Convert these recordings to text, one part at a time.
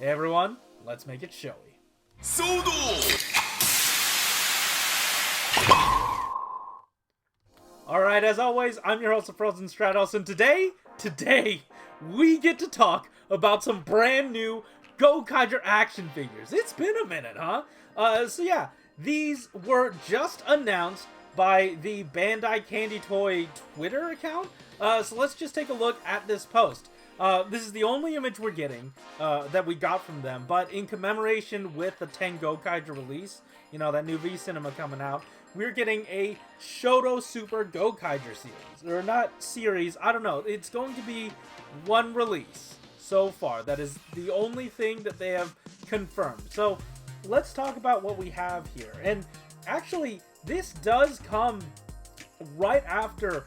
Hey everyone, let's make it showy. Shodo! Alright, as always, I'm your host of Frozen Stratos, and today, we get to talk about some brand new Gokaiger action figures. It's been a minute, huh? So yeah, these were just announced by the Bandai Candy Toy Twitter account. So let's just take a look at this post. This is the only image we're getting that we got from them, but in commemoration with the 10 Gokaiger release, you know, that new V-Cinema coming out, we're getting a Shodo Super Gokaiger series. Or not series, I don't know. It's going to be one release so far. That is the only thing that they have confirmed. So let's talk about what we have here. And actually, this does come right after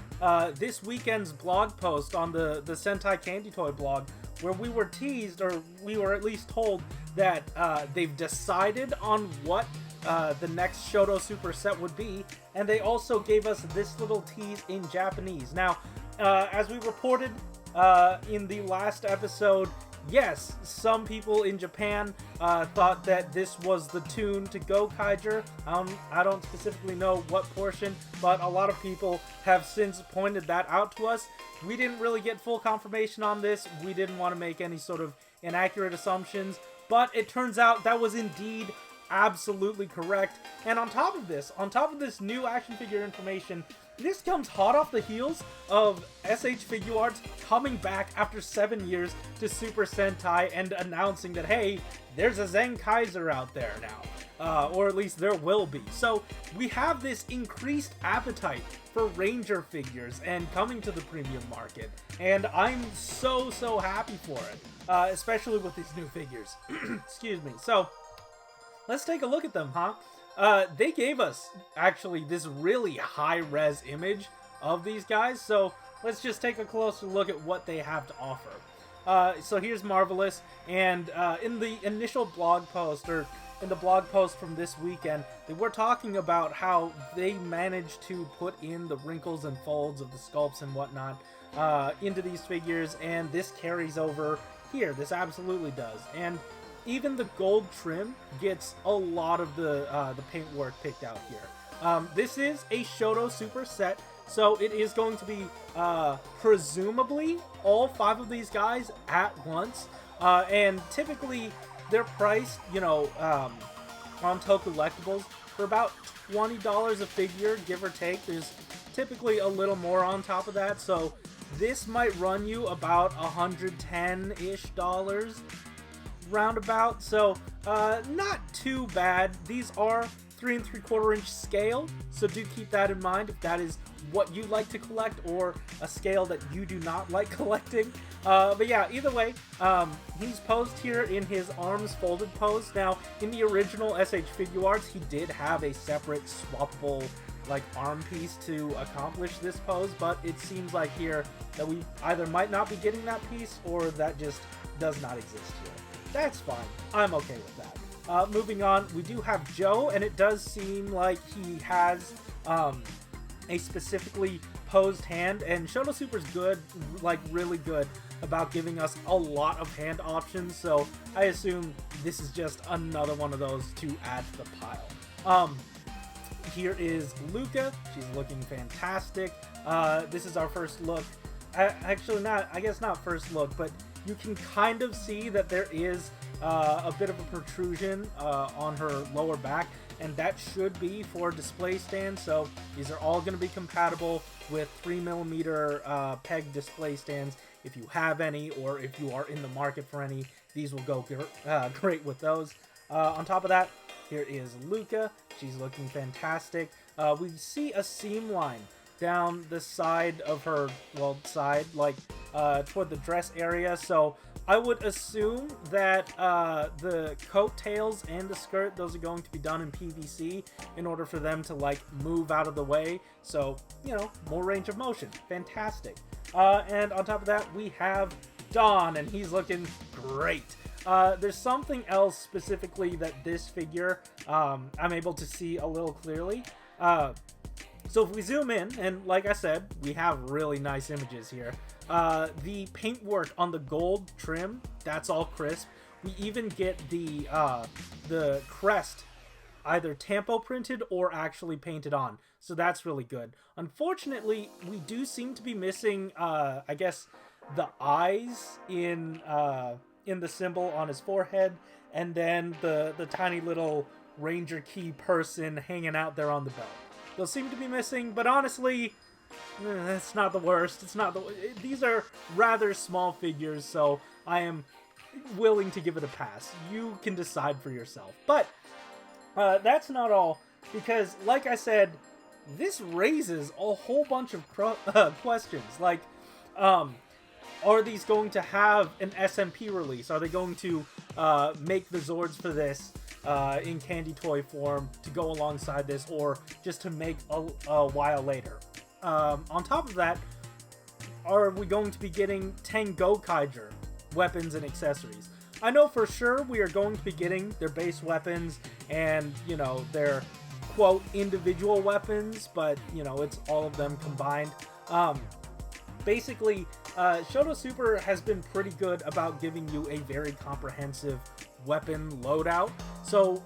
this weekend's blog post on the Sentai Candy Toy blog, where we were teased, or we were at least told, that they've decided on what the next Shodo Super set would be, and they also gave us this little tease in Japanese. Now, as we reported in the last episode, yes, some people in Japan thought that this was the tune to Gokaiger. I don't specifically know what portion, but a lot of people have since pointed that out to us. We didn't really get full confirmation on this. We didn't want to make any sort of inaccurate assumptions, but it turns out that was indeed absolutely correct. And on top of this new action figure information, this comes hot off the heels of SH Figuarts coming back after 7 years to Super Sentai and announcing that, hey, there's a Zenkaiser out there now. Or at least there will be. So we have this increased appetite for Ranger figures and coming to the premium market. And I'm so happy for it. Especially with these new figures. Excuse me. So let's take a look at them, huh? They gave us, actually, this really high-res image of these guys, so let's just take a closer look at what they have to offer. So here's Marvelous, and in the initial blog post, or in the blog post from this weekend, they were talking about how they managed to put in the wrinkles and folds of the sculpts and whatnot into these figures, and this carries over here. This absolutely does. And even the gold trim gets a lot of the paint work picked out here. This is a Shodo Super set, so it is going to be presumably all 5 of these guys at once. And typically they're priced, you know, on Toku Collectibles for about $20 a figure, give or take. There's typically a little more on top of that, so this might run you about $110-ish roundabout, so not too bad. These are 3 3/4 inch scale, so do keep that in mind if that is what you like to collect, or a scale that you do not like collecting. But yeah, either way, he's posed here in his arms folded pose. Now, in the original SH Figuarts, he did have a separate swappable like arm piece to accomplish this pose, but it seems like here that we either might not be getting that piece, or that just does not exist here. That's fine. I'm okay with that. Moving on, we do have Joe, and it does seem like he has a specifically posed hand, and Shodo Super's good, like really good, about giving us a lot of hand options, so I assume this is just another one of those to add to the pile. Here is Luca. She's looking fantastic. This is our first look. Actually, I guess not first look, but you can kind of see that there is a bit of a protrusion on her lower back, and that should be for display stands. So these are all going to be compatible with 3mm peg display stands. If you have any, or if you are in the market for any, these will go great with those. On top of that, here is Luca. She's looking fantastic. We see a seam line down the side of her, well, side, like toward the dress area, so I would assume that the coat tails and the skirt, those are going to be done in PVC in order for them to like move out of the way, so, you know, more range of motion. Fantastic. And on top of that, we have Don, and he's looking great. There's something else specifically that this figure I'm able to see a little clearly. So if we zoom in, and like I said, we have really nice images here. The paintwork on the gold trim, that's all crisp. we even get the crest either tampo printed or actually painted on. So that's really good. Unfortunately, we do seem to be missing, I guess, the eyes in the symbol on his forehead, and then the tiny little ranger key person hanging out there on the belt. Those seem to be missing, but honestly, that's not the worst. It's not these are rather small figures, so I am willing to give it a pass. You can decide for yourself. But that's not all, because, like I said, this raises a whole bunch of questions. Like, are these going to have an SMP release? Are they going to make the Zords for this in candy toy form to go alongside this, or just to make a while later? On top of that, are we going to be getting 10 Gokaiger weapons and accessories? I know for sure we are going to be getting their base weapons and, you know, their, quote, individual weapons, but, you know, it's all of them combined. Basically, Shoto Super has been pretty good about giving you a very comprehensive weapon loadout, so,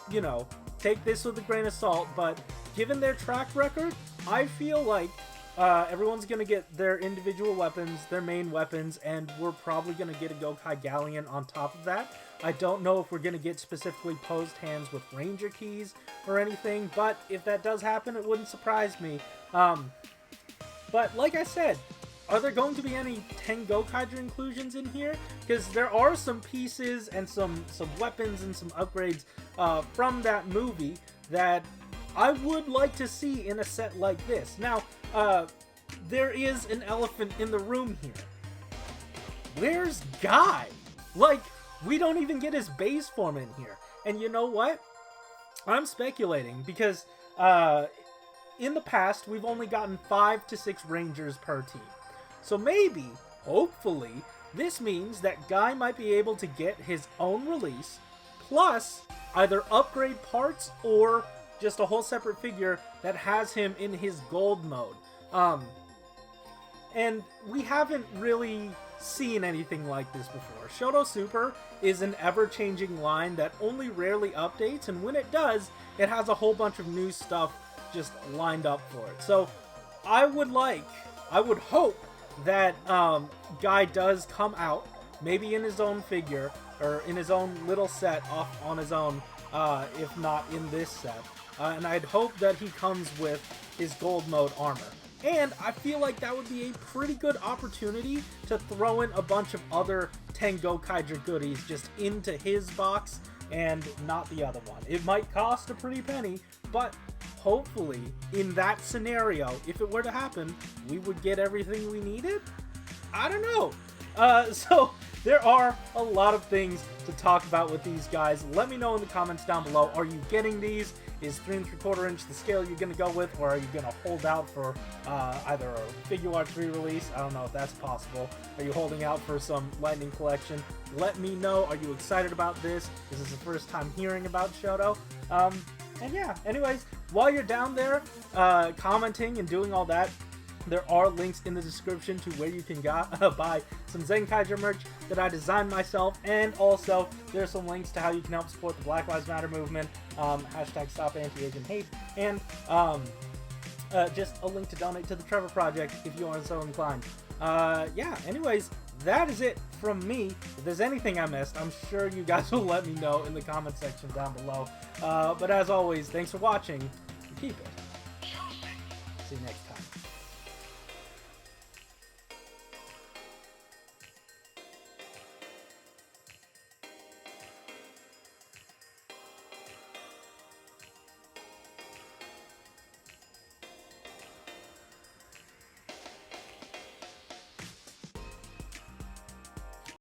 you know, take this with a grain of salt, but given their track record, I feel like everyone's going to get their individual weapons, their main weapons, and we're probably going to get a Gokai Galleon on top of that. I don't know if we're going to get specifically posed hands with Ranger keys or anything, but if that does happen, it wouldn't surprise me. But like I said, are there going to be any 10 Gokaiger inclusions in here? Because there are some pieces and some weapons and some upgrades from that movie that I would like to see in a set like this. Now, there is an elephant in the room here. Where's Guy? Like, we don't even get his base form in here. And you know what? I'm speculating because in the past, we've only gotten 5 to 6 Rangers per team. So maybe, hopefully, this means that Guy might be able to get his own release, plus either upgrade parts or just a whole separate figure that has him in his gold mode. And we haven't really seen anything like this before. Shoto Super is an ever-changing line that only rarely updates, and when it does, it has a whole bunch of new stuff just lined up for it. So I would hope that Guy does come out, maybe in his own figure, or in his own little set off on his own, if not in this set. And I'd hope that he comes with his gold mode armor. And I feel like that would be a pretty good opportunity to throw in a bunch of other 10 Gokaiger goodies just into his box and not the other one. It might cost a pretty penny, but hopefully in that scenario, if it were to happen, we would get everything we needed? I don't know. So there are a lot of things to talk about with these guys. Let me know in the comments down below. Are you getting these? Is 3 3/4 inch the scale you're going to go with, or are you going to hold out for either a Figuarts re-release? I don't know if that's possible. Are you holding out for some Lightning Collection? Let me know. Are you excited about this? Is this the first time hearing about Shoto? And yeah, anyways, while you're down there commenting and doing all that, there are links in the description to where you can buy some Zenkaiger merch that I designed myself, and also there's some links to how you can help support the Black Lives Matter movement, hashtag Stop Anti-Asian Hate, and just a link to donate to the Trevor Project if you are so inclined. Yeah, anyways, that is it from me. If there's anything I missed, I'm sure you guys will let me know in the comment section down below. But as always, thanks for watching, and keep it. See you next time.